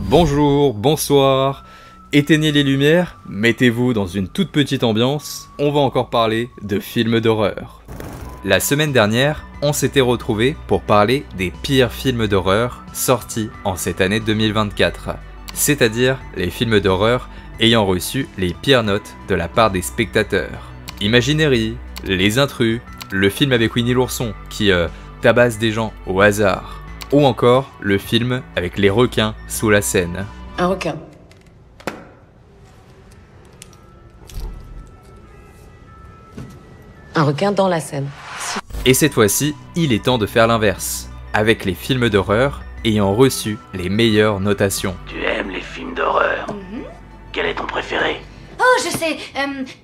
Bonjour, bonsoir, éteignez les lumières, mettez-vous dans une toute petite ambiance, on va encore parler de films d'horreur. La semaine dernière, on s'était retrouvés pour parler des pires films d'horreur sortis en cette année 2024, c'est-à-dire les films d'horreur ayant reçu les pires notes de la part des spectateurs. Imagineering, Les Intrus, le film avec Winnie l'ourson qui tabasse des gens au hasard, ou encore le film avec les requins sous la Seine. Un requin. Un requin dans la Seine. Et cette fois-ci, il est temps de faire l'inverse, avec les films d'horreur ayant reçu les meilleures notations. Tu aimes les films d'horreur? Quel est ton préféré? Oh, je sais,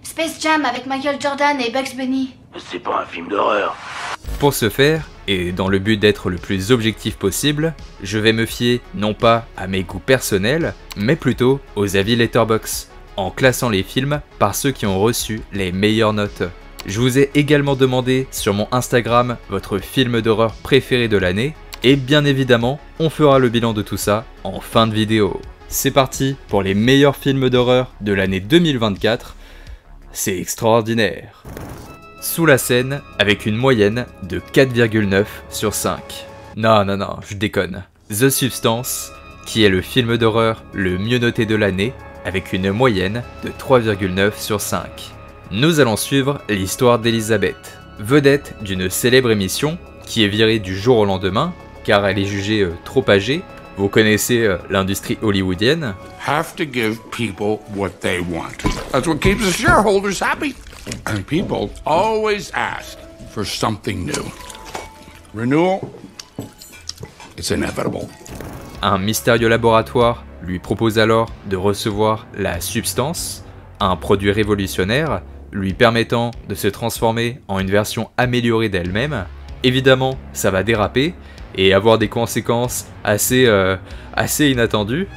Space Jam avec Michael Jordan et Bugs Bunny. C'est pas un film d'horreur. Pour ce faire, et dans le but d'être le plus objectif possible, je vais me fier non pas à mes goûts personnels, mais plutôt aux avis Letterboxd, en classant les films par ceux qui ont reçu les meilleures notes. Je vous ai également demandé sur mon Instagram votre film d'horreur préféré de l'année, et bien évidemment, on fera le bilan de tout ça en fin de vidéo. C'est parti pour les meilleurs films d'horreur de l'année 2024, c'est extraordinaire. Sous la Seine, avec une moyenne de 4,9 sur 5. Non, je déconne. The Substance, qui est le film d'horreur le mieux noté de l'année, avec une moyenne de 3,9 sur 5. Nous allons suivre l'histoire d'Elizabeth, vedette d'une célèbre émission qui est virée du jour au lendemain, car elle est jugée trop âgée. Vous connaissez l'industrie hollywoodienne. Have to give people what they want. That's what keeps the shareholders happy. And people always ask for something new. Renewal, it's inevitable. Un mystérieux laboratoire lui propose alors de recevoir la substance, un produit révolutionnaire lui permettant de se transformer en une version améliorée d'elle-même. Évidemment, ça va déraper et avoir des conséquences assez inattendues.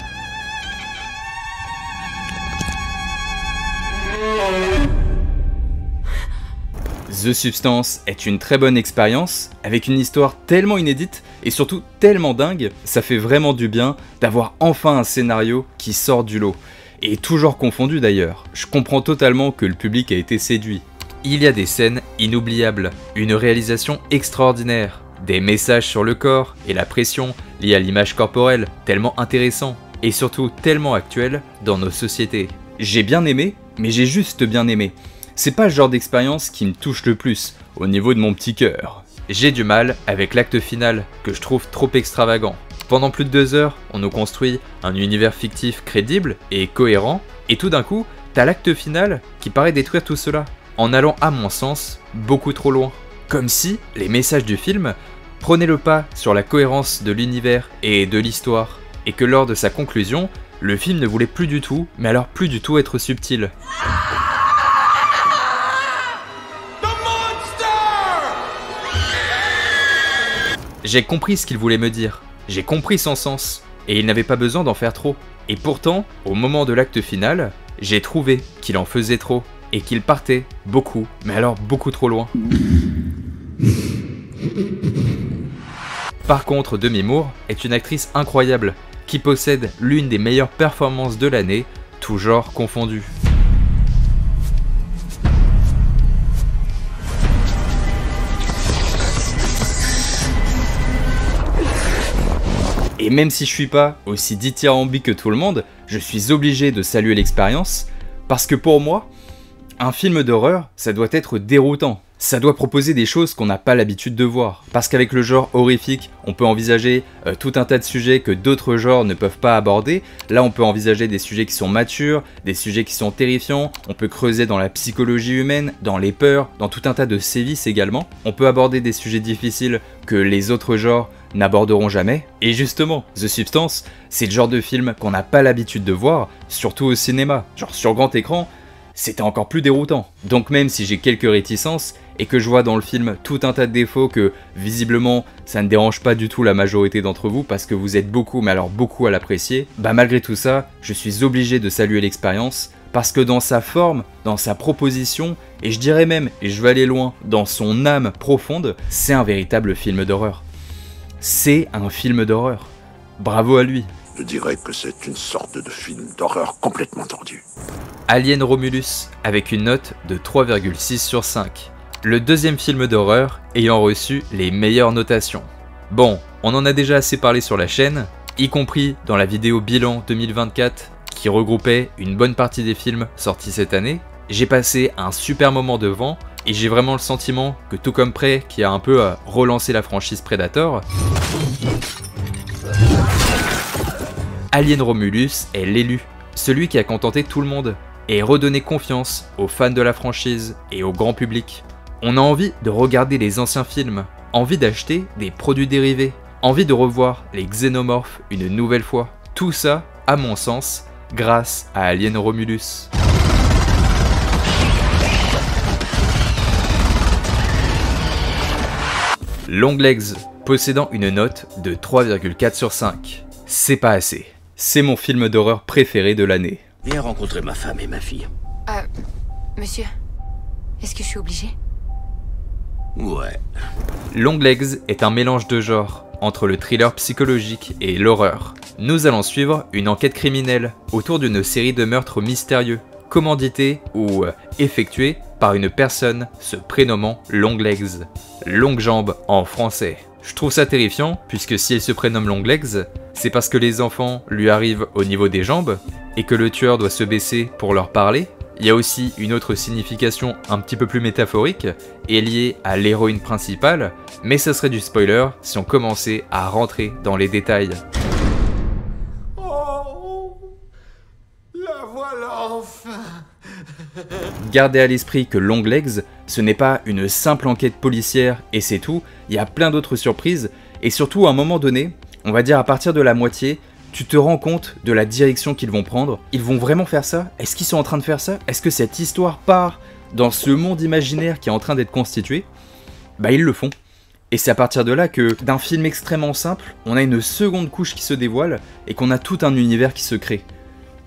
The Substance est une très bonne expérience, avec une histoire tellement inédite et surtout tellement dingue, ça fait vraiment du bien d'avoir enfin un scénario qui sort du lot. Et toujours confondu d'ailleurs, je comprends totalement que le public a été séduit. Il y a des scènes inoubliables, une réalisation extraordinaire, des messages sur le corps et la pression liés à l'image corporelle tellement intéressants et surtout tellement actuels dans nos sociétés. J'ai bien aimé, mais j'ai juste bien aimé. C'est pas le genre d'expérience qui me touche le plus, au niveau de mon petit cœur. J'ai du mal avec l'acte final, que je trouve trop extravagant. Pendant plus de 2 heures, on nous construit un univers fictif crédible et cohérent, et tout d'un coup, t'as l'acte final qui paraît détruire tout cela, en allant à mon sens beaucoup trop loin. Comme si les messages du film prenaient le pas sur la cohérence de l'univers et de l'histoire, et que lors de sa conclusion, le film ne voulait plus du tout, mais alors plus du tout être subtil. J'ai compris ce qu'il voulait me dire, j'ai compris son sens, et il n'avait pas besoin d'en faire trop. Et pourtant, au moment de l'acte final, j'ai trouvé qu'il en faisait trop, et qu'il partait beaucoup, mais alors beaucoup trop loin. Par contre, Demi Moore est une actrice incroyable, qui possède l'une des meilleures performances de l'année, tout genre confondu. Et même si je suis pas aussi dithyrambique que tout le monde, je suis obligé de saluer l'expérience, parce que pour moi, un film d'horreur, ça doit être déroutant. Ça doit proposer des choses qu'on n'a pas l'habitude de voir. Parce qu'avec le genre horrifique, on peut envisager tout un tas de sujets que d'autres genres ne peuvent pas aborder. Là, on peut envisager des sujets qui sont matures, des sujets qui sont terrifiants. On peut creuser dans la psychologie humaine, dans les peurs, dans tout un tas de sévices également. On peut aborder des sujets difficiles que les autres genres n'aborderont jamais. Et justement, The Substance, c'est le genre de film qu'on n'a pas l'habitude de voir, surtout au cinéma. Genre sur grand écran, c'était encore plus déroutant. Donc même si j'ai quelques réticences, et que je vois dans le film tout un tas de défauts que, visiblement, ça ne dérange pas du tout la majorité d'entre vous, parce que vous êtes beaucoup, mais alors beaucoup à l'apprécier, bah malgré tout ça, je suis obligé de saluer l'expérience, parce que dans sa forme, dans sa proposition, et je dirais même, et je vais aller loin, dans son âme profonde, c'est un véritable film d'horreur. C'est un film d'horreur. Bravo à lui. Je dirais que c'est une sorte de film d'horreur complètement tordu. Alien Romulus, avec une note de 3,6 sur 5. Le deuxième film d'horreur ayant reçu les meilleures notations. Bon, on en a déjà assez parlé sur la chaîne, y compris dans la vidéo bilan 2024 qui regroupait une bonne partie des films sortis cette année. J'ai passé un super moment devant et j'ai vraiment le sentiment que tout comme Prey qui a un peu relancé la franchise Predator, Alien Romulus est l'élu, celui qui a contenté tout le monde et redonné confiance aux fans de la franchise et au grand public. On a envie de regarder les anciens films, envie d'acheter des produits dérivés, envie de revoir les xénomorphes une nouvelle fois. Tout ça, à mon sens, grâce à Alien Romulus. Longlegs, possédant une note de 3,4 sur 5. C'est pas assez. C'est mon film d'horreur préféré de l'année. Viens rencontrer ma femme et ma fille. Monsieur, est-ce que je suis obligée? Ouais. Longlegs est un mélange de genres, entre le thriller psychologique et l'horreur. Nous allons suivre une enquête criminelle autour d'une série de meurtres mystérieux, commandités ou effectués par une personne se prénommant Longlegs. Longue jambe en français. Je trouve ça terrifiant, puisque si elle se prénomme Longlegs, c'est parce que les enfants lui arrivent au niveau des jambes, et que le tueur doit se baisser pour leur parler. Il y a aussi une autre signification un petit peu plus métaphorique, et liée à l'héroïne principale, mais ça serait du spoiler si on commençait à rentrer dans les détails. Oh, la voilà enfin. Gardez à l'esprit que Longlegs, ce n'est pas une simple enquête policière et c'est tout, il y a plein d'autres surprises, et surtout à un moment donné, on va dire à partir de la moitié, tu te rends compte de la direction qu'ils vont prendre. Ils vont vraiment faire ça? Est-ce qu'ils sont en train de faire ça? Est-ce que cette histoire part dans ce monde imaginaire qui est en train d'être constitué? Bah ils le font. Et c'est à partir de là que, d'un film extrêmement simple, on a une seconde couche qui se dévoile et qu'on a tout un univers qui se crée.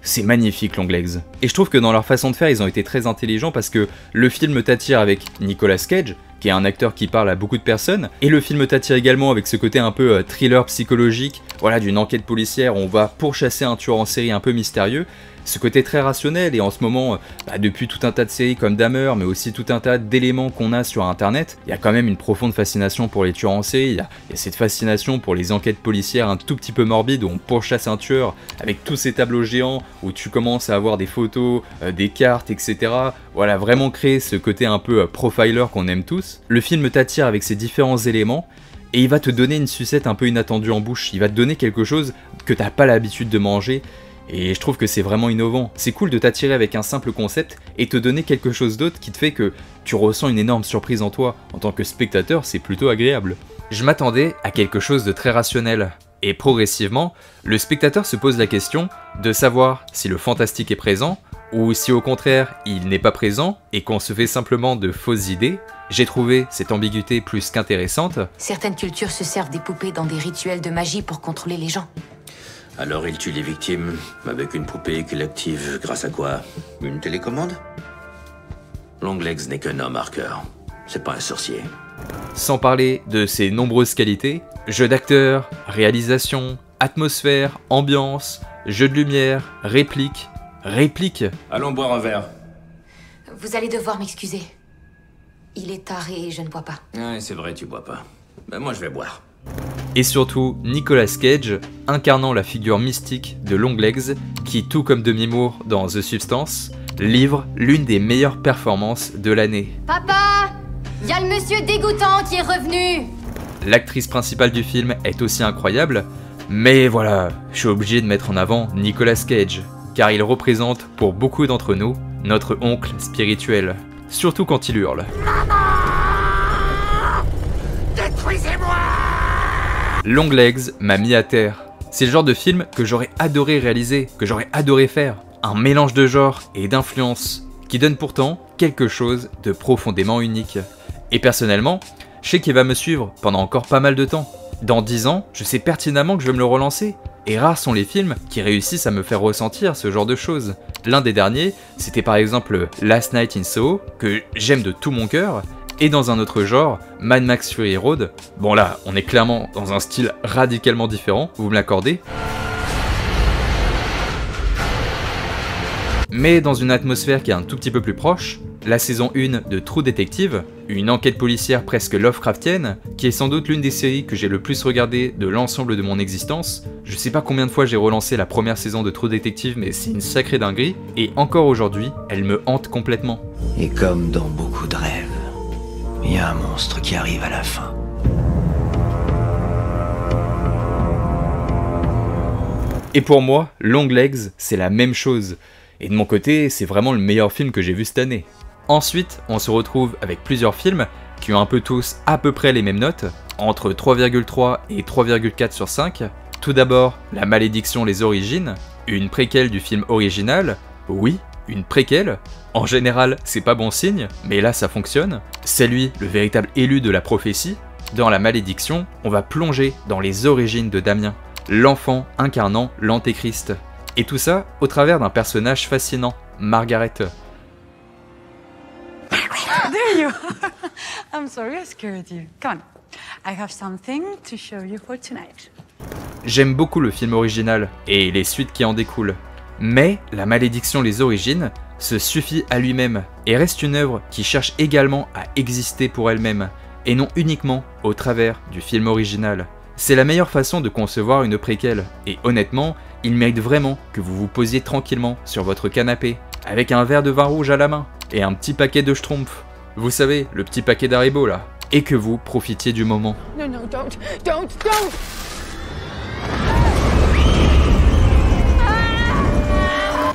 C'est magnifique Longlegs. Et je trouve que dans leur façon de faire, ils ont été très intelligents parce que le film t'attire avec Nicolas Cage, qui est un acteur qui parle à beaucoup de personnes, et le film t'attire également avec ce côté un peu thriller psychologique, voilà, d'une enquête policière où on va pourchasser un tueur en série un peu mystérieux, ce côté très rationnel, et en ce moment, depuis tout un tas de séries comme Dahmer, mais aussi tout un tas d'éléments qu'on a sur internet, il y a quand même une profonde fascination pour les tueurs en série, il y a cette fascination pour les enquêtes policières un tout petit peu morbides où on pourchasse un tueur avec tous ces tableaux géants où tu commences à avoir des photos, des cartes, etc. Voilà, vraiment créer ce côté un peu profiler qu'on aime tous. Le film t'attire avec ces différents éléments, et il va te donner une sucette un peu inattendue en bouche, il va te donner quelque chose que t'as pas l'habitude de manger, et je trouve que c'est vraiment innovant. C'est cool de t'attirer avec un simple concept et te donner quelque chose d'autre qui te fait que tu ressens une énorme surprise en toi. En tant que spectateur, c'est plutôt agréable. Je m'attendais à quelque chose de très rationnel. Et progressivement, le spectateur se pose la question de savoir si le fantastique est présent, ou si au contraire il n'est pas présent et qu'on se fait simplement de fausses idées. J'ai trouvé cette ambiguïté plus qu'intéressante. Certaines cultures se servent des poupées dans des rituels de magie pour contrôler les gens. Alors il tue les victimes avec une poupée qu'il active grâce à quoi? Une télécommande? Longlegs n'est qu'un homme, Harker. C'est pas un sorcier. Sans parler de ses nombreuses qualités, jeu d'acteur, réalisation, atmosphère, ambiance, jeu de lumière, réplique. Allons boire un verre. Vous allez devoir m'excuser. Il est tard et je ne bois pas. Ouais, c'est vrai, tu bois pas. Ben moi je vais boire. Et surtout, Nicolas Cage, incarnant la figure mystique de Longlegs, qui, tout comme Demi Moore dans The Substance, livre l'une des meilleures performances de l'année. Papa! Y a le monsieur dégoûtant qui est revenu! L'actrice principale du film est aussi incroyable, mais voilà, je suis obligé de mettre en avant Nicolas Cage, car il représente pour beaucoup d'entre nous notre oncle spirituel, surtout quand il hurle. Détruisez-moi! Longlegs m'a mis à terre. C'est le genre de film que j'aurais adoré réaliser, que j'aurais adoré faire. Un mélange de genres et d'influences qui donne pourtant quelque chose de profondément unique. Et personnellement, je sais qu'il va me suivre pendant encore pas mal de temps. Dans 10 ans, je sais pertinemment que je vais me le relancer. Et rares sont les films qui réussissent à me faire ressentir ce genre de choses. L'un des derniers, c'était par exemple Last Night in Soho, que j'aime de tout mon cœur. Et dans un autre genre, Mad Max Fury Road. Bon là, on est clairement dans un style radicalement différent, vous me l'accordez. mais dans une atmosphère qui est un tout petit peu plus proche, la saison 1 de True Detective, une enquête policière presque Lovecraftienne, qui est sans doute l'une des séries que j'ai le plus regardé de l'ensemble de mon existence. Je sais pas combien de fois j'ai relancé la première saison de True Detective, mais c'est une sacrée dinguerie, et encore aujourd'hui, elle me hante complètement. Et comme dans beaucoup de rêves, il y a un monstre qui arrive à la fin. Et pour moi, Longlegs, c'est la même chose. Et de mon côté, c'est vraiment le meilleur film que j'ai vu cette année. Ensuite, on se retrouve avec plusieurs films qui ont un peu tous à peu près les mêmes notes, entre 3,3 et 3,4 sur 5. Tout d'abord, La Malédiction, les origines, une préquelle du film original. Oui, une préquelle. En général, c'est pas bon signe, mais là ça fonctionne. C'est lui, le véritable élu de la prophétie. Dans La Malédiction, on va plonger dans les origines de Damien, l'enfant incarnant l'Antéchrist. Et tout ça au travers d'un personnage fascinant, Margaret. There you are. I'm sorry I scared you. Come on. I have something to show you for tonight. J'aime beaucoup le film original et les suites qui en découlent. Mais La Malédiction, les origines se suffit à lui-même et reste une œuvre qui cherche également à exister pour elle-même et non uniquement au travers du film original. C'est la meilleure façon de concevoir une préquelle, et honnêtement, il mérite vraiment que vous vous posiez tranquillement sur votre canapé, avec un verre de vin rouge à la main, et un petit paquet de Schtroumpf, vous savez, le petit paquet d'Haribo là, et que vous profitiez du moment. No, don't.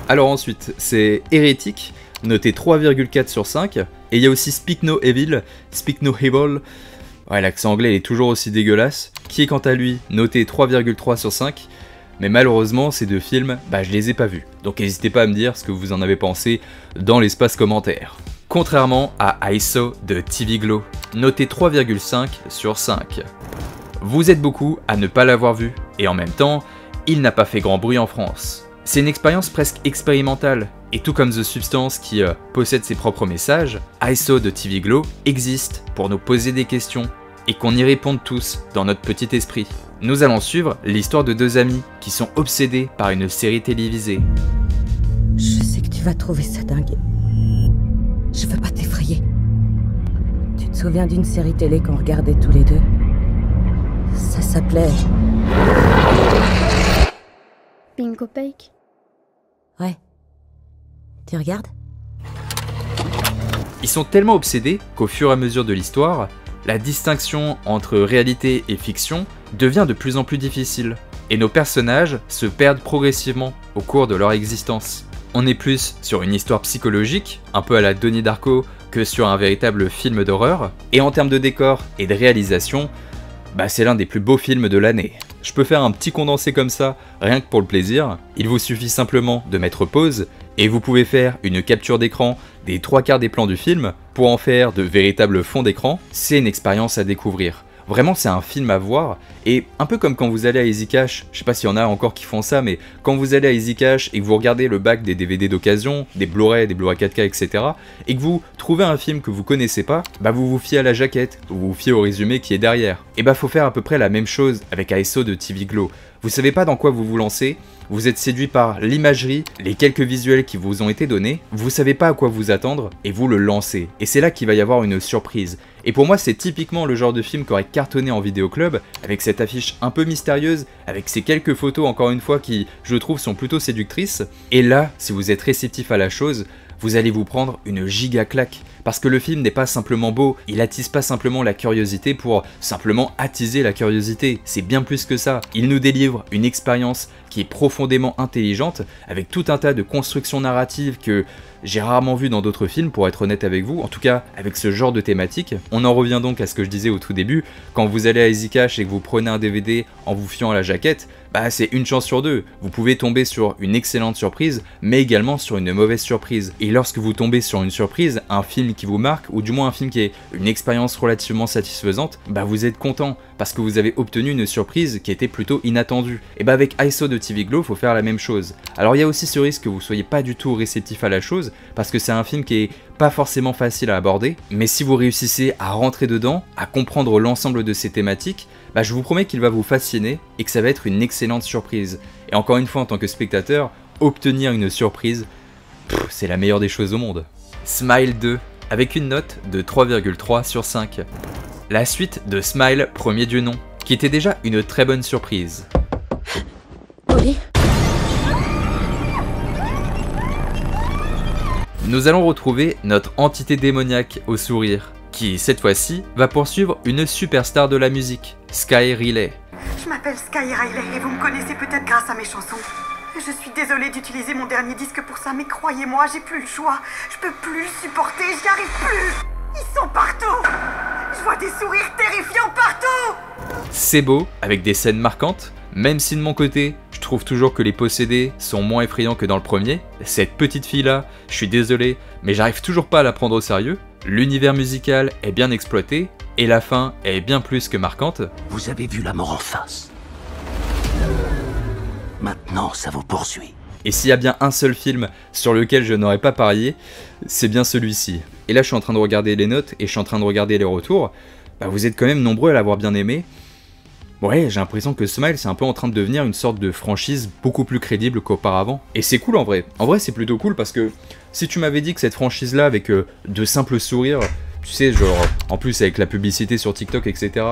Alors ensuite, c'est Hérétique, noté 3,4 sur 5, et il y a aussi Speak No Evil, ouais, l'accent anglais est toujours aussi dégueulasse, qui est quant à lui noté 3,3 sur 5, mais malheureusement ces deux films, je les ai pas vus, donc n'hésitez pas à me dire ce que vous en avez pensé dans l'espace commentaire. Contrairement à I Saw de TV Glow, noté 3,5 sur 5. Vous êtes beaucoup à ne pas l'avoir vu, et en même temps, il n'a pas fait grand bruit en France. C'est une expérience presque expérimentale, et tout comme The Substance qui possède ses propres messages, I Saw de TV Glow existe pour nous poser des questions et qu'on y réponde tous dans notre petit esprit. Nous allons suivre l'histoire de deux amis qui sont obsédés par une série télévisée. Je sais que tu vas trouver ça dingue. Je veux pas t'effrayer. Tu te souviens d'une série télé qu'on regardait tous les deux? Ça s'appelait... Bingo Bake. Ouais. Tu regardes? Ils sont tellement obsédés qu'au fur et à mesure de l'histoire, la distinction entre réalité et fiction devient de plus en plus difficile, et nos personnages se perdent progressivement au cours de leur existence. On est plus sur une histoire psychologique, un peu à la Donnie Darko, que sur un véritable film d'horreur, et en termes de décor et de réalisation, c'est l'un des plus beaux films de l'année. Je peux faire un petit condensé comme ça, rien que pour le plaisir. Il vous suffit simplement de mettre pause, et vous pouvez faire une capture d'écran des 3/4 des plans du film pour en faire de véritables fonds d'écran. C'est une expérience à découvrir. Vraiment, c'est un film à voir, et un peu comme quand vous allez à EasyCash, je sais pas s'il y en a encore qui font ça, mais quand vous allez à EasyCash et que vous regardez le bac des DVD d'occasion, des Blu-ray 4K, etc., et que vous trouvez un film que vous connaissez pas, vous vous fiez à la jaquette, vous vous fiez au résumé qui est derrière. Et faut faire à peu près la même chose avec I Saw de TV Glow. Vous savez pas dans quoi vous vous lancez, vous êtes séduit par l'imagerie, les quelques visuels qui vous ont été donnés, vous savez pas à quoi vous attendre, et vous le lancez. Et c'est là qu'il va y avoir une surprise. Et pour moi, c'est typiquement le genre de film qui aurait cartonné en vidéoclub, avec cette affiche un peu mystérieuse, avec ces quelques photos encore une fois qui, je trouve, sont plutôt séductrices. Et là, si vous êtes réceptif à la chose, vous allez vous prendre une giga claque. Parce que le film n'est pas simplement beau, il attise pas simplement la curiosité pour simplement attiser la curiosité, c'est bien plus que ça. Il nous délivre une expérience qui est profondément intelligente, avec tout un tas de constructions narratives que j'ai rarement vues dans d'autres films, pour être honnête avec vous, en tout cas avec ce genre de thématique. On en revient donc à ce que je disais au tout début, quand vous allez à EasyCash et que vous prenez un DVD en vous fiant à la jaquette, c'est une chance sur deux. Vous pouvez tomber sur une excellente surprise, mais également sur une mauvaise surprise. Et lorsque vous tombez sur une surprise, un film qui vous marque, ou du moins un film qui est une expérience relativement satisfaisante, vous êtes content, parce que vous avez obtenu une surprise qui était plutôt inattendue. Et avec I Saw de TV Glow, faut faire la même chose. Alors il y a aussi ce risque que vous soyez pas du tout réceptif à la chose, parce que c'est un film qui est pas forcément facile à aborder, mais si vous réussissez à rentrer dedans, à comprendre l'ensemble de ces thématiques, je vous promets qu'il va vous fasciner et que ça va être une excellente surprise. Et encore une fois, en tant que spectateur, obtenir une surprise, c'est la meilleure des choses au monde. Smile 2, avec une note de 3,3 sur 5. La suite de Smile, premier du nom, qui était déjà une très bonne surprise. Oli ? Nous allons retrouver notre entité démoniaque au sourire, qui cette fois-ci va poursuivre une superstar de la musique, Sky Riley. Je m'appelle Sky Riley et vous me connaissez peut-être grâce à mes chansons. Je suis désolée d'utiliser mon dernier disque pour ça, mais croyez-moi, j'ai plus le choix. Je peux plus le supporter, j'y arrive plus. Ils sont partout. Je vois des sourires terrifiants partout. C'est beau, avec des scènes marquantes, même si de mon côté, je trouve toujours que les possédés sont moins effrayants que dans le premier. Cette petite fille-là, je suis désolé, mais j'arrive toujours pas à la prendre au sérieux. L'univers musical est bien exploité, et la fin est bien plus que marquante. Vous avez vu la mort en face. Maintenant, ça vous poursuit. Et s'il y a bien un seul film sur lequel je n'aurais pas parié, c'est bien celui-ci. Et là, je suis en train de regarder les notes et je suis en train de regarder les retours. Bah, vous êtes quand même nombreux à l'avoir bien aimé. Ouais, j'ai l'impression que Smile, c'est un peu en train de devenir une sorte de franchise beaucoup plus crédible qu'auparavant. Et c'est cool en vrai. En vrai, c'est plutôt cool parce que si tu m'avais dit que cette franchise-là, avec de simples sourires, tu sais, genre, en plus avec la publicité sur TikTok, etc.,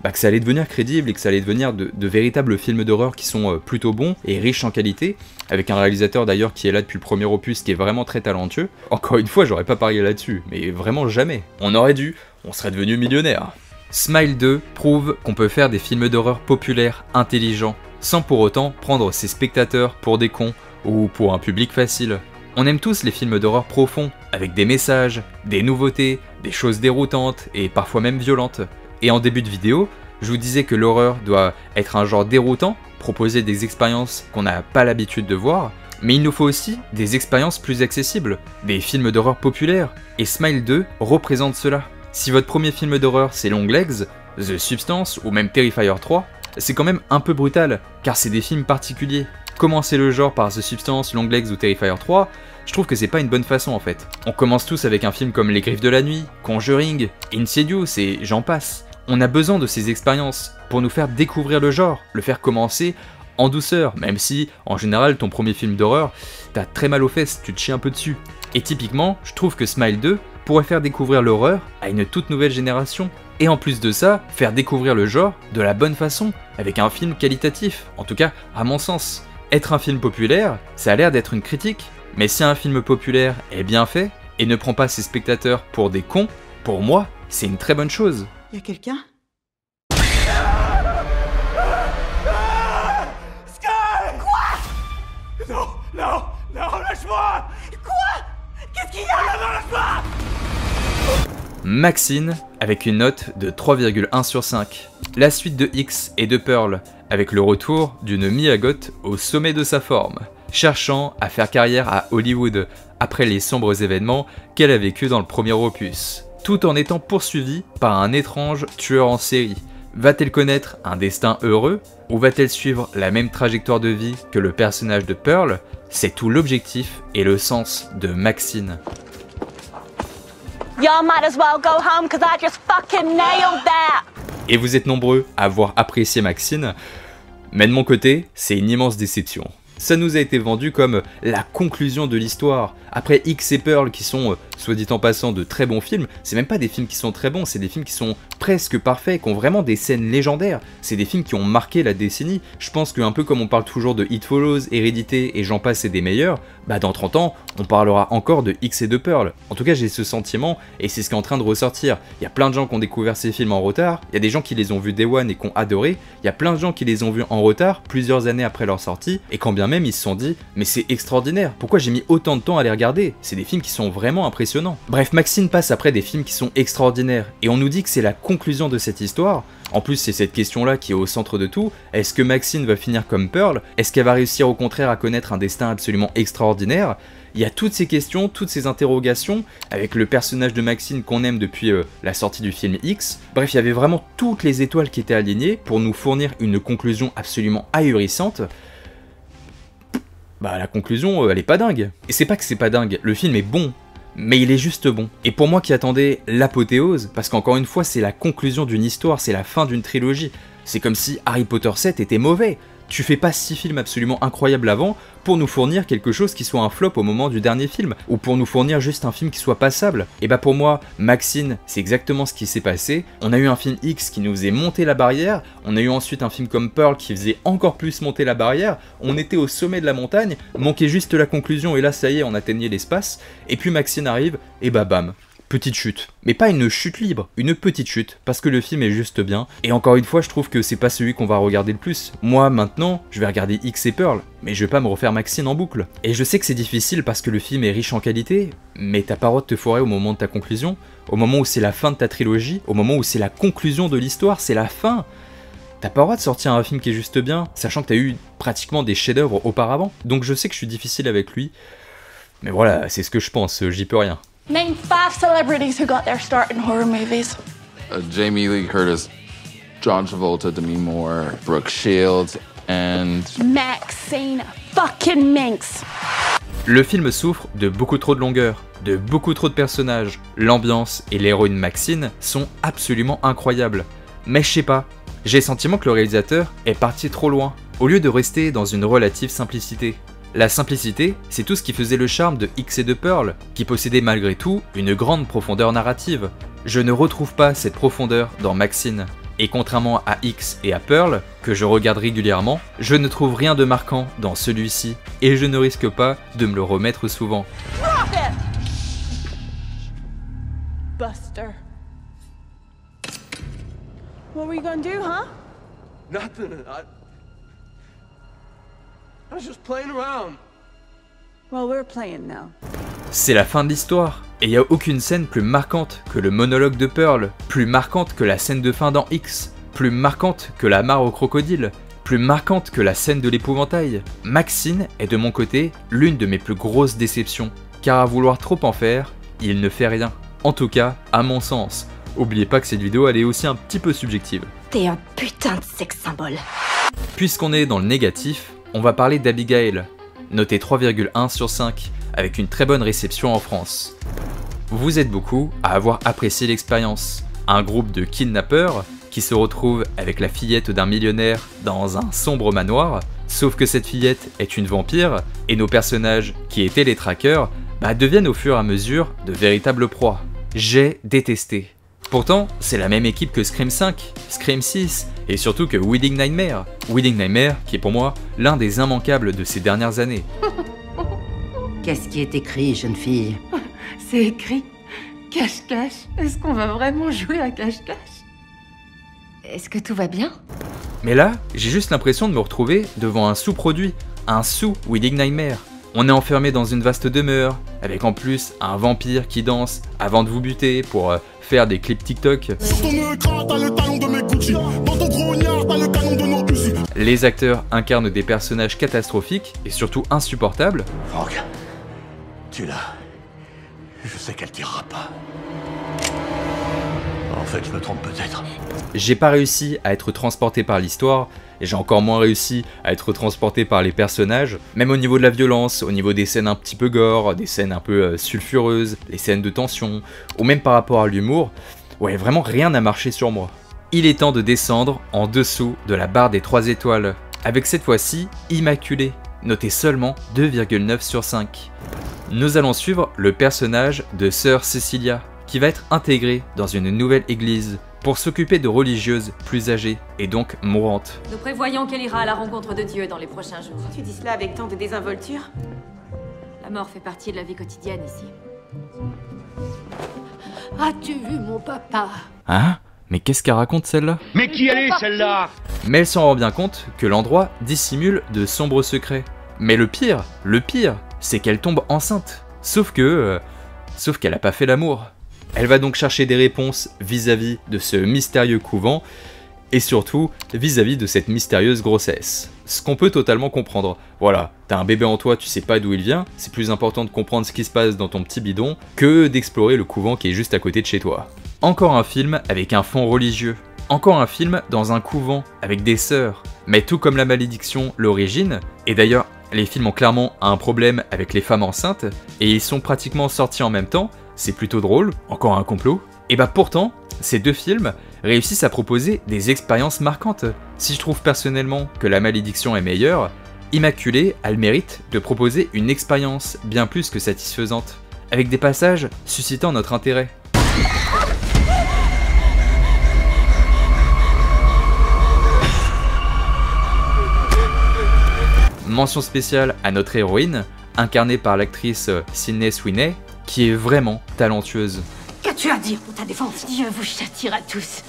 bah, que ça allait devenir crédible et que ça allait devenir de véritables films d'horreur qui sont plutôt bons et riches en qualité, avec un réalisateur d'ailleurs qui est là depuis le premier opus, qui est vraiment très talentueux. Encore une fois, j'aurais pas parié là-dessus, mais vraiment jamais. On aurait dû, on serait devenu millionnaire. Smile 2 prouve qu'on peut faire des films d'horreur populaires, intelligents, sans pour autant prendre ses spectateurs pour des cons ou pour un public facile. On aime tous les films d'horreur profonds, avec des messages, des nouveautés, des choses déroutantes et parfois même violentes. Et en début de vidéo, je vous disais que l'horreur doit être un genre déroutant, proposer des expériences qu'on n'a pas l'habitude de voir, mais il nous faut aussi des expériences plus accessibles, des films d'horreur populaires, et Smile 2 représente cela. Si votre premier film d'horreur c'est Longlegs, The Substance ou même Terrifier 3, c'est quand même un peu brutal, car c'est des films particuliers. Commencer le genre par The Substance, Longlegs ou Terrifier 3, je trouve que c'est pas une bonne façon en fait. On commence tous avec un film comme Les Griffes de la Nuit, Conjuring, Insidious et j'en passe. On a besoin de ces expériences pour nous faire découvrir le genre, le faire commencer en douceur, même si, en général, ton premier film d'horreur, t'as très mal aux fesses, tu te chies un peu dessus. Et typiquement, je trouve que Smile 2 pourrait faire découvrir l'horreur à une toute nouvelle génération. Et en plus de ça, faire découvrir le genre de la bonne façon, avec un film qualitatif, en tout cas à mon sens. Être un film populaire, ça a l'air d'être une critique, mais si un film populaire est bien fait, et ne prend pas ses spectateurs pour des cons, pour moi, c'est une très bonne chose. Y'a quelqu'un ? Non, non, non, lâche-moi! Quoi ? Qu'est-ce qu'il y a ? Non, lâche-moi! Maxine, avec une note de 3,1 sur 5. La suite de X et de Pearl, avec le retour d'une Mia Goth au sommet de sa forme, cherchant à faire carrière à Hollywood après les sombres événements qu'elle a vécus dans le premier opus, tout en étant poursuivie par un étrange tueur en série. Va-t-elle connaître un destin heureux ou va-t-elle suivre la même trajectoire de vie que le personnage de Pearl? C'est tout l'objectif et le sens de Maxine. Y'all might as well go home cause I just fucking nailed that. Et vous êtes nombreux à avoir apprécié Maxine, mais de mon côté, c'est une immense déception. Ça nous a été vendu comme la conclusion de l'histoire. Après X et Pearl qui sont, soit dit en passant, de très bons films, c'est même pas des films qui sont très bons, c'est des films qui sont presque parfaits, qui ont vraiment des scènes légendaires. C'est des films qui ont marqué la décennie. Je pense qu'un peu comme on parle toujours de It Follows, Hérédité et j'en passe et des meilleurs, bah dans 30 ans, on parlera encore de X et de Pearl. En tout cas, j'ai ce sentiment et c'est ce qui est en train de ressortir. Il y a plein de gens qui ont découvert ces films en retard, il y a des gens qui les ont vus Day One et qui ont adoré, il y a plein de gens qui les ont vus en retard, plusieurs années après leur sortie, et quand bien même ils se sont dit « mais c'est extraordinaire, pourquoi j'ai mis autant de temps à les regarder ?» C'est des films qui sont vraiment impressionnants. Bref, Maxine passe après des films qui sont extraordinaires, et on nous dit que c'est la conclusion de cette histoire. En plus, c'est cette question-là qui est au centre de tout. Est-ce que Maxine va finir comme Pearl? Est-ce qu'elle va réussir au contraire à connaître un destin absolument extraordinaire? Il y a toutes ces questions, toutes ces interrogations, avec le personnage de Maxine qu'on aime depuis la sortie du film X. Bref, il y avait vraiment toutes les étoiles qui étaient alignées pour nous fournir une conclusion absolument ahurissante. Bah la conclusion, elle est pas dingue. Et c'est pas que c'est pas dingue, le film est bon, mais il est juste bon. Et pour moi qui attendais l'apothéose, parce qu'encore une fois c'est la conclusion d'une histoire, c'est la fin d'une trilogie. C'est comme si Harry Potter 7 était mauvais. Tu fais pas 6 films absolument incroyables avant pour nous fournir quelque chose qui soit un flop au moment du dernier film, ou pour nous fournir juste un film qui soit passable. Et bah pour moi, Maxine, c'est exactement ce qui s'est passé. On a eu un film X qui nous faisait monter la barrière, on a eu ensuite un film comme Pearl qui faisait encore plus monter la barrière, on était au sommet de la montagne, manquait juste la conclusion et là ça y est, on atteignait l'espace, et puis Maxine arrive, et bah bam. Petite chute. Mais pas une chute libre, une petite chute, parce que le film est juste bien. Et encore une fois, je trouve que c'est pas celui qu'on va regarder le plus. Moi, maintenant, je vais regarder X et Pearl, mais je vais pas me refaire Maxine en boucle. Et je sais que c'est difficile parce que le film est riche en qualité, mais t'as pas le droit de te foirer au moment de ta conclusion, au moment où c'est la fin de ta trilogie, au moment où c'est la conclusion de l'histoire, c'est la fin. T'as pas le droit de sortir un film qui est juste bien, sachant que t'as eu pratiquement des chefs-d'œuvre auparavant. Donc je sais que je suis difficile avec lui, mais voilà, c'est ce que je pense, j'y peux rien. Name 5 celebrities who got their start in horror movies. Jamie Lee Curtis, John Travolta, Demi Moore, Brooke Shields, and... Maxine fucking Minx. Le film souffre de beaucoup trop de longueur, de beaucoup trop de personnages. L'ambiance et l'héroïne Maxine sont absolument incroyables. Mais je sais pas, j'ai le sentiment que le réalisateur est parti trop loin, au lieu de rester dans une relative simplicité. La simplicité, c'est tout ce qui faisait le charme de X et de Pearl, qui possédait malgré tout une grande profondeur narrative. Je ne retrouve pas cette profondeur dans Maxine. Et contrairement à X et à Pearl, que je regarde régulièrement, je ne trouve rien de marquant dans celui-ci, et je ne risque pas de me le remettre souvent. Buster. What were you gonna do, huh? Nothing. I was just playing around. Well, we're playing now. C'est la fin de l'histoire, et il n'y a aucune scène plus marquante que le monologue de Pearl, plus marquante que la scène de fin dans X, plus marquante que la mare au crocodile, plus marquante que la scène de l'épouvantail. Maxine est de mon côté l'une de mes plus grosses déceptions, car à vouloir trop en faire, il ne fait rien. En tout cas, à mon sens. Oubliez pas que cette vidéo elle est aussi un petit peu subjective. T'es un putain de sex symbole. Puisqu'on est dans le négatif, on va parler d'Abigail, noté 3,1 sur 5, avec une très bonne réception en France. Vous êtes beaucoup à avoir apprécié l'expérience. Un groupe de kidnappeurs qui se retrouve avec la fillette d'un millionnaire dans un sombre manoir, sauf que cette fillette est une vampire, et nos personnages, qui étaient les trackers, deviennent au fur et à mesure de véritables proies. J'ai détesté. Pourtant, c'est la même équipe que Scream 5, Scream 6, et surtout que Wedding Nightmare. Wedding Nightmare, qui est pour moi l'un des immanquables de ces dernières années. Qu'est-ce qui est écrit, jeune fille? C'est écrit cache-cache. Est-ce qu'on va vraiment jouer à cache-cache? Est-ce que tout va bien? Mais là, j'ai juste l'impression de me retrouver devant un sous-produit, un sous-Wedding Nightmare. On est enfermé dans une vaste demeure, avec en plus un vampire qui danse avant de vous buter pour faire des clips TikTok. Les acteurs incarnent des personnages catastrophiques et surtout insupportables. Franck, tu l'as. Je sais qu'elle tirera pas. En fait, je me trompe peut-être. J'ai pas réussi à être transporté par l'histoire, et j'ai encore moins réussi à être transporté par les personnages, même au niveau de la violence, au niveau des scènes un petit peu gore, des scènes un peu sulfureuses, les scènes de tension, ou même par rapport à l'humour. Ouais, vraiment rien n'a marché sur moi. Il est temps de descendre en dessous de la barre des 3 étoiles, avec cette fois-ci Immaculée, noté seulement 2,9 sur 5. Nous allons suivre le personnage de Sœur Cecilia, qui va être intégrée dans une nouvelle église pour s'occuper de religieuses plus âgées et donc mourantes. Nous prévoyons qu'elle ira à la rencontre de Dieu dans les prochains jours. Tu dis cela avec tant de désinvolture? La mort fait partie de la vie quotidienne ici. As-tu vu mon papa? Hein? Mais qu'est-ce qu'elle raconte celle-là? Mais qui elle est celle-là? Mais elle s'en rend bien compte que l'endroit dissimule de sombres secrets. Mais le pire, c'est qu'elle tombe enceinte. Sauf qu'elle a pas fait l'amour. Elle va donc chercher des réponses vis-à-vis de ce mystérieux couvent, et surtout vis-à-vis de cette mystérieuse grossesse. Ce qu'on peut totalement comprendre. Voilà, t'as un bébé en toi, tu sais pas d'où il vient, c'est plus important de comprendre ce qui se passe dans ton petit bidon que d'explorer le couvent qui est juste à côté de chez toi. Encore un film avec un fond religieux. Encore un film dans un couvent avec des sœurs. Mais tout comme La Malédiction, l'origine, et d'ailleurs les films ont clairement un problème avec les femmes enceintes, et ils sont pratiquement sortis en même temps, c'est plutôt drôle, encore un complot, et pourtant, Ces deux films réussissent à proposer des expériences marquantes. Si je trouve personnellement que La Malédiction est meilleure, Immaculée a le mérite de proposer une expérience bien plus que satisfaisante, avec des passages suscitant notre intérêt. Mention spéciale à notre héroïne, incarnée par l'actrice Sydney Sweeney, qui est vraiment talentueuse. Qu'as-tu à dire pour ta défense? Dieu vous châtiera tous.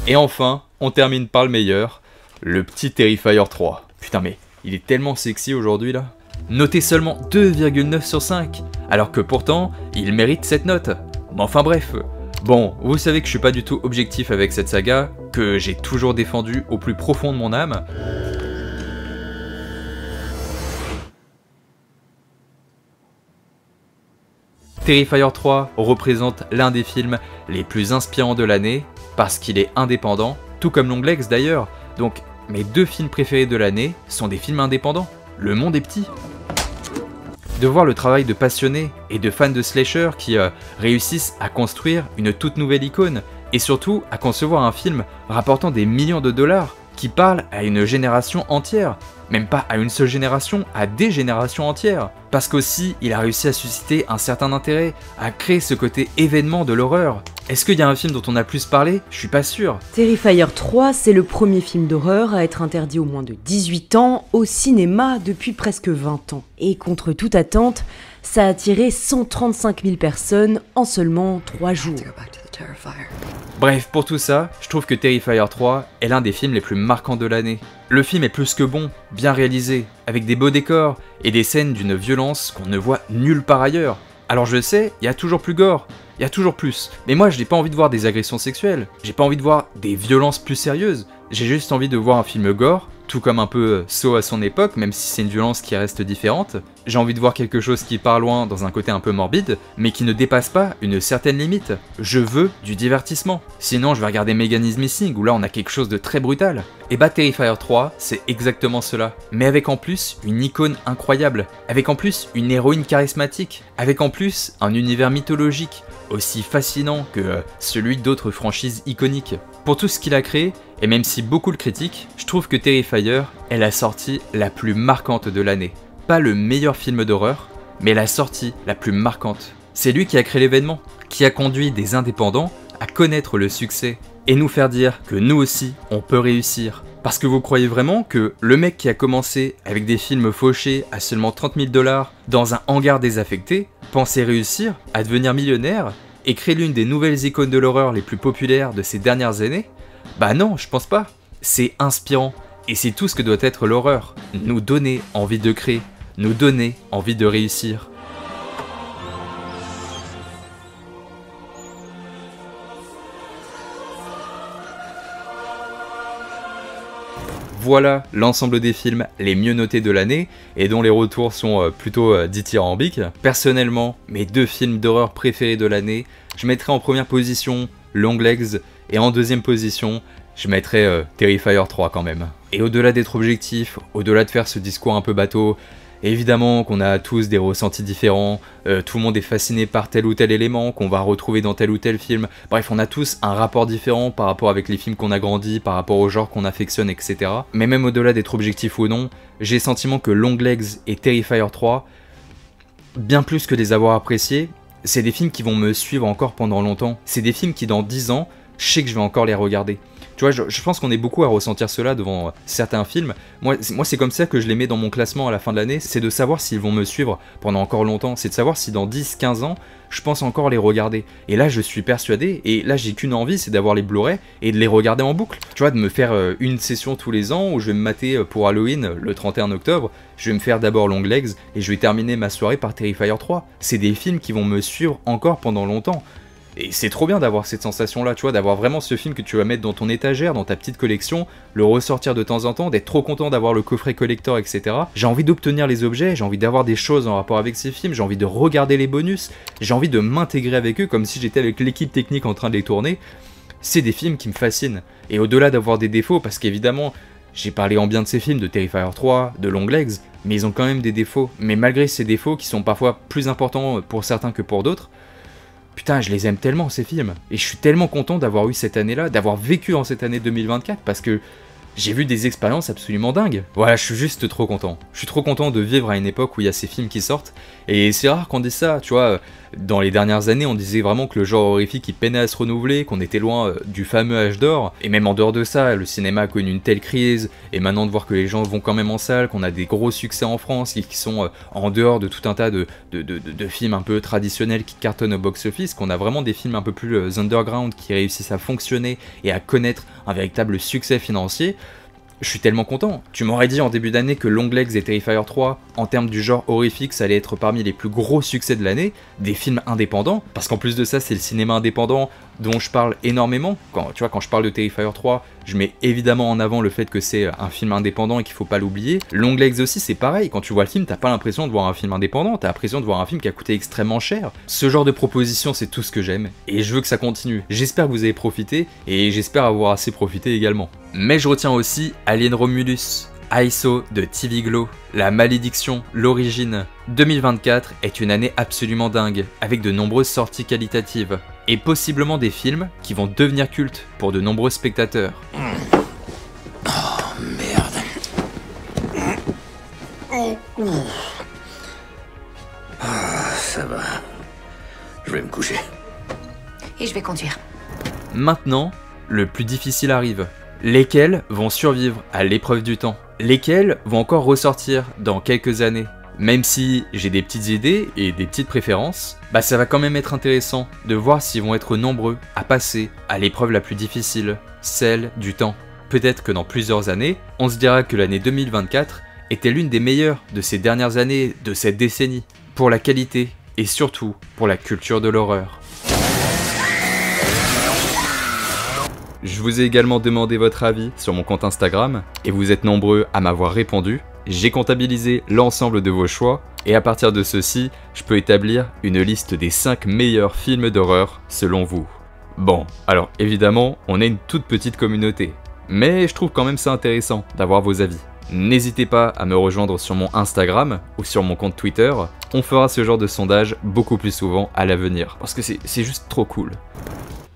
Et enfin, on termine par le meilleur, le petit Terrifier 3. Putain mais, il est tellement sexy aujourd'hui là. Noté seulement 2,9 sur 5, alors que pourtant, il mérite cette note. Mais enfin bref. Bon, vous savez que je suis pas du tout objectif avec cette saga, que j'ai toujours défendu au plus profond de mon âme. Terrifier 3 représente l'un des films les plus inspirants de l'année, parce qu'il est indépendant, tout comme Longlegs d'ailleurs. Donc mes deux films préférés de l'année sont des films indépendants. Le monde est petit. De voir le travail de passionnés et de fans de slasher qui réussissent à construire une toute nouvelle icône, et surtout à concevoir un film rapportant des millions de dollars, qui parle à une génération entière, même pas à une seule génération, à des générations entières. Parce qu'aussi, il a réussi à susciter un certain intérêt, à créer ce côté événement de l'horreur. Est-ce qu'il y a un film dont on a plus parlé? Je suis pas sûr. Terrifier 3, c'est le premier film d'horreur à être interdit aux moins de 18 ans au cinéma depuis presque 20 ans. Et contre toute attente, ça a attiré 135 000 personnes en seulement 3 jours. Bref, pour tout ça, je trouve que Terrifier 3 est l'un des films les plus marquants de l'année. Le film est plus que bon, bien réalisé, avec des beaux décors et des scènes d'une violence qu'on ne voit nulle part ailleurs. Alors je sais, il y a toujours plus gore, il y a toujours plus, mais moi je n'ai pas envie de voir des agressions sexuelles, j'ai pas envie de voir des violences plus sérieuses, j'ai juste envie de voir un film gore, tout comme un peu Saw à son époque, même si c'est une violence qui reste différente. J'ai envie de voir quelque chose qui part loin dans un côté un peu morbide, mais qui ne dépasse pas une certaine limite. Je veux du divertissement. Sinon je vais regarder Megan is Missing, où là on a quelque chose de très brutal. Et bah Terrifier 3, c'est exactement cela. Mais avec en plus une icône incroyable, avec en plus une héroïne charismatique, avec en plus un univers mythologique, aussi fascinant que celui d'autres franchises iconiques. Pour tout ce qu'il a créé, et même si beaucoup le critiquent, je trouve que Terrifier est la sortie la plus marquante de l'année. Pas le meilleur film d'horreur, mais la sortie la plus marquante. C'est lui qui a créé l'événement, qui a conduit des indépendants à connaître le succès, et nous faire dire que nous aussi, on peut réussir. Parce que vous croyez vraiment que le mec qui a commencé avec des films fauchés à seulement 30 000 $ dans un hangar désaffecté, pensait réussir à devenir millionnaire et créer l'une des nouvelles icônes de l'horreur les plus populaires de ces dernières années? Bah non, je pense pas. C'est inspirant, et c'est tout ce que doit être l'horreur. Nous donner envie de créer, nous donner envie de réussir. Voilà l'ensemble des films les mieux notés de l'année et dont les retours sont plutôt dithyrambiques. Personnellement, mes deux films d'horreur préférés de l'année, je mettrais en première position Longlegs et en deuxième position, je mettrais Terrifier 3 quand même. Et au-delà d'être objectif, au-delà de faire ce discours un peu bateau, évidemment qu'on a tous des ressentis différents, tout le monde est fasciné par tel ou tel élément qu'on va retrouver dans tel ou tel film. Bref, on a tous un rapport différent par rapport avec les films qu'on a grandi, par rapport au genre qu'on affectionne, etc. Mais même au-delà d'être objectif ou non, j'ai le sentiment que Longlegs et Terrifier 3, bien plus que les avoir appréciés, c'est des films qui vont me suivre encore pendant longtemps. C'est des films qui dans 10 ans, je sais que je vais encore les regarder. Tu vois, je pense qu'on est beaucoup à ressentir cela devant certains films. Moi c'est comme ça que je les mets dans mon classement à la fin de l'année, c'est de savoir s'ils vont me suivre pendant encore longtemps, c'est de savoir si dans 10-15 ans, je pense encore les regarder. Et là, je suis persuadé, et là, j'ai qu'une envie, c'est d'avoir les Blu-ray et de les regarder en boucle. Tu vois, de me faire une session tous les ans où je vais me mater pour Halloween, le 31 octobre, je vais me faire d'abord Longlegs et je vais terminer ma soirée par Terrifier 3. C'est des films qui vont me suivre encore pendant longtemps. Et c'est trop bien d'avoir cette sensation-là, tu vois, d'avoir vraiment ce film que tu vas mettre dans ton étagère, dans ta petite collection, le ressortir de temps en temps, d'être trop content d'avoir le coffret collector, etc. J'ai envie d'obtenir les objets, j'ai envie d'avoir des choses en rapport avec ces films, j'ai envie de regarder les bonus, j'ai envie de m'intégrer avec eux comme si j'étais avec l'équipe technique en train de les tourner. C'est des films qui me fascinent. Et au-delà d'avoir des défauts, parce qu'évidemment, j'ai parlé en bien de ces films, de Terrifier 3, de Longlegs, mais ils ont quand même des défauts. Mais malgré ces défauts, qui sont parfois plus importants pour certains que pour d'autres, putain, je les aime tellement ces films. Et je suis tellement content d'avoir eu cette année-là, d'avoir vécu en cette année 2024, parce que j'ai vu des expériences absolument dingues. Voilà, je suis juste trop content. Je suis trop content de vivre à une époque où il y a ces films qui sortent. Et c'est rare qu'on dise ça, tu vois. Dans les dernières années, on disait vraiment que le genre horrifique il peinait à se renouveler, qu'on était loin du fameux âge d'or. Et même en dehors de ça, le cinéma a connu une telle crise. Et maintenant de voir que les gens vont quand même en salle, qu'on a des gros succès en France qui sont en dehors de tout un tas de films un peu traditionnels qui cartonnent au box-office, qu'on a vraiment des films un peu plus underground qui réussissent à fonctionner et à connaître un véritable succès financier. Je suis tellement content. Tu m'aurais dit en début d'année que Longlegs et Terrifier 3, en termes du genre horrifique, ça allait être parmi les plus gros succès de l'année, des films indépendants, parce qu'en plus de ça, c'est le cinéma indépendant dont je parle énormément. Quand je parle de Terrifier 3, je mets évidemment en avant le fait que c'est un film indépendant et qu'il faut pas l'oublier. Longlegs aussi, c'est pareil. Quand tu vois le film, t'as pas l'impression de voir un film indépendant, t'as l'impression de voir un film qui a coûté extrêmement cher. Ce genre de proposition, c'est tout ce que j'aime, et je veux que ça continue. J'espère que vous avez profité, et j'espère avoir assez profité également. Mais je retiens aussi Alien Romulus, ISO de TV Glow, La Malédiction, L'Origine. 2024 est une année absolument dingue, avec de nombreuses sorties qualitatives, et possiblement des films qui vont devenir cultes pour de nombreux spectateurs. Oh merde. Ça va. Je vais me coucher. Et je vais conduire. Maintenant, le plus difficile arrive. Lesquels vont survivre à l'épreuve du temps? Lesquels vont encore ressortir dans quelques années? Même si j'ai des petites idées et des petites préférences, bah ça va quand même être intéressant de voir s'ils vont être nombreux à passer à l'épreuve la plus difficile, celle du temps. Peut-être que dans plusieurs années, on se dira que l'année 2024 était l'une des meilleures de ces dernières années de cette décennie, pour la qualité et surtout pour la culture de l'horreur. Je vous ai également demandé votre avis sur mon compte Instagram, et vous êtes nombreux à m'avoir répondu. J'ai comptabilisé l'ensemble de vos choix, et à partir de ceci, je peux établir une liste des 5 meilleurs films d'horreur selon vous. Bon, alors évidemment, on est une toute petite communauté, mais je trouve quand même ça intéressant d'avoir vos avis. N'hésitez pas à me rejoindre sur mon Instagram ou sur mon compte Twitter, on fera ce genre de sondage beaucoup plus souvent à l'avenir, parce que c'est juste trop cool.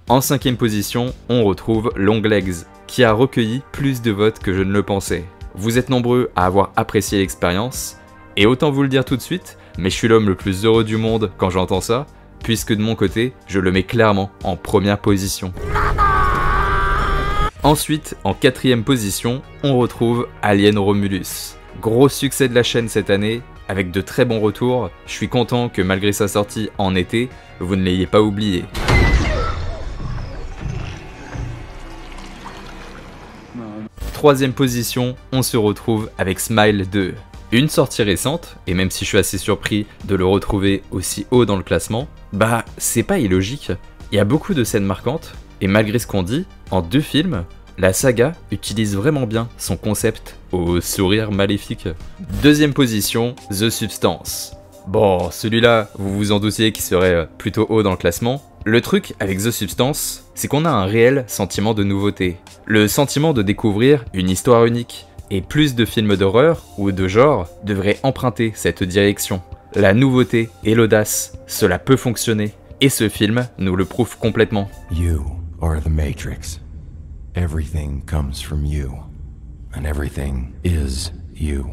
En 5ème position, on retrouve Longlegs, qui a recueilli plus de votes que je ne le pensais. Vous êtes nombreux à avoir apprécié l'expérience, et autant vous le dire tout de suite, mais je suis l'homme le plus heureux du monde quand j'entends ça, puisque de mon côté, je le mets clairement en première position. Ensuite, en 4ème position, on retrouve Alien Romulus. Gros succès de la chaîne cette année, avec de très bons retours, je suis content que malgré sa sortie en été, vous ne l'ayez pas oublié. 3ème position, on se retrouve avec Smile 2. Une sortie récente, et même si je suis assez surpris de le retrouver aussi haut dans le classement, bah c'est pas illogique. Il y a beaucoup de scènes marquantes, et malgré ce qu'on dit, en 2 films, la saga utilise vraiment bien son concept au sourire maléfique. 2ème position, The Substance. Bon, celui-là, vous vous en doutiez qu'il serait plutôt haut dans le classement. Le truc avec The Substance, c'est qu'on a un réel sentiment de nouveauté. Le sentiment de découvrir une histoire unique. Et plus de films d'horreur ou de genre devraient emprunter cette direction. La nouveauté et l'audace, cela peut fonctionner. Et ce film nous le prouve complètement. You are the Matrix. Everything comes from you. And everything is you.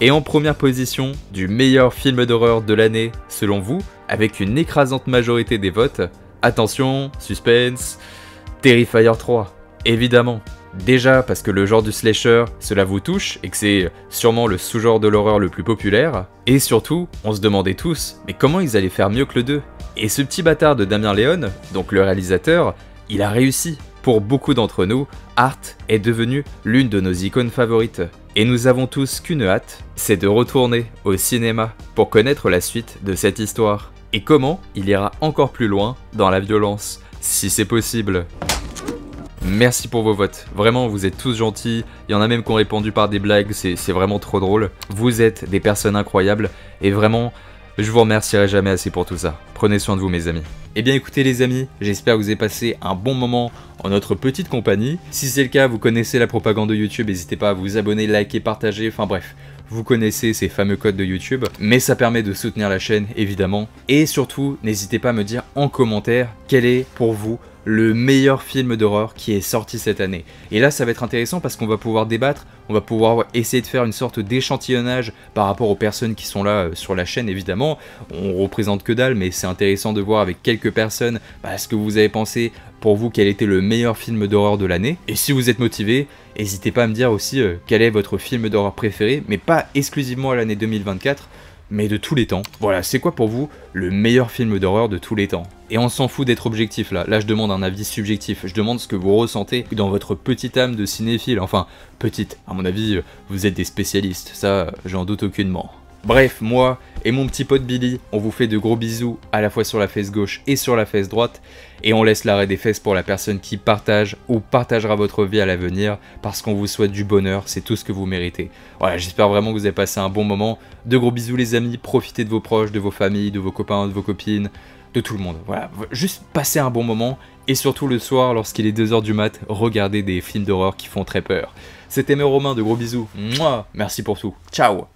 Et en première position du meilleur film d'horreur de l'année, selon vous, avec une écrasante majorité des votes, attention, suspense, Terrifier 3, évidemment. Déjà parce que le genre du slasher, cela vous touche et que c'est sûrement le sous-genre de l'horreur le plus populaire. Et surtout, on se demandait tous, mais comment ils allaient faire mieux que le 2 ? Et ce petit bâtard de Damien Léon, donc le réalisateur, il a réussi. Pour beaucoup d'entre nous, Art est devenu l'une de nos icônes favorites. Et nous avons tous qu'une hâte, c'est de retourner au cinéma pour connaître la suite de cette histoire. Et comment il ira encore plus loin dans la violence, si c'est possible. Merci pour vos votes, vraiment vous êtes tous gentils, il y en a même qui ont répondu par des blagues, c'est vraiment trop drôle. Vous êtes des personnes incroyables, et vraiment, je vous remercierai jamais assez pour tout ça. Prenez soin de vous mes amis. Eh bien écoutez les amis, j'espère que vous avez passé un bon moment en notre petite compagnie. Si c'est le cas, vous connaissez la propagande de YouTube, n'hésitez pas à vous abonner, liker, partager, enfin bref. vous connaissez ces fameux codes de YouTube, mais ça permet de soutenir la chaîne évidemment. Et surtout, n'hésitez pas à me dire en commentaire quel est pour vous le meilleur film d'horreur qui est sorti cette année. Et là ça va être intéressant parce qu'on va pouvoir débattre, on va pouvoir essayer de faire une sorte d'échantillonnage par rapport aux personnes qui sont là sur la chaîne évidemment. On représente que dalle, mais c'est intéressant de voir avec quelques personnes ce que vous avez pensé pour vous quel était le meilleur film d'horreur de l'année. Et si vous êtes motivé, n'hésitez pas à me dire aussi quel est votre film d'horreur préféré, mais pas exclusivement à l'année 2024, mais de tous les temps. Voilà, c'est quoi pour vous le meilleur film d'horreur de tous les temps? Et on s'en fout d'être objectif là, je demande un avis subjectif, je demande ce que vous ressentez dans votre petite âme de cinéphile, enfin, petite, à mon avis, vous êtes des spécialistes, ça, j'en doute aucunement. Bref, moi et mon petit pote Billy, on vous fait de gros bisous à la fois sur la fesse gauche et sur la fesse droite, et on laisse l'arrêt des fesses pour la personne qui partage ou partagera votre vie à l'avenir, parce qu'on vous souhaite du bonheur, c'est tout ce que vous méritez. Voilà, j'espère vraiment que vous avez passé un bon moment, de gros bisous les amis, profitez de vos proches, de vos familles, de vos copains, de vos copines, de tout le monde, voilà, juste passez un bon moment, et surtout le soir, lorsqu'il est 2h du mat, regardez des films d'horreur qui font très peur. C'était mes Romains, de gros bisous, mouah, merci pour tout, ciao.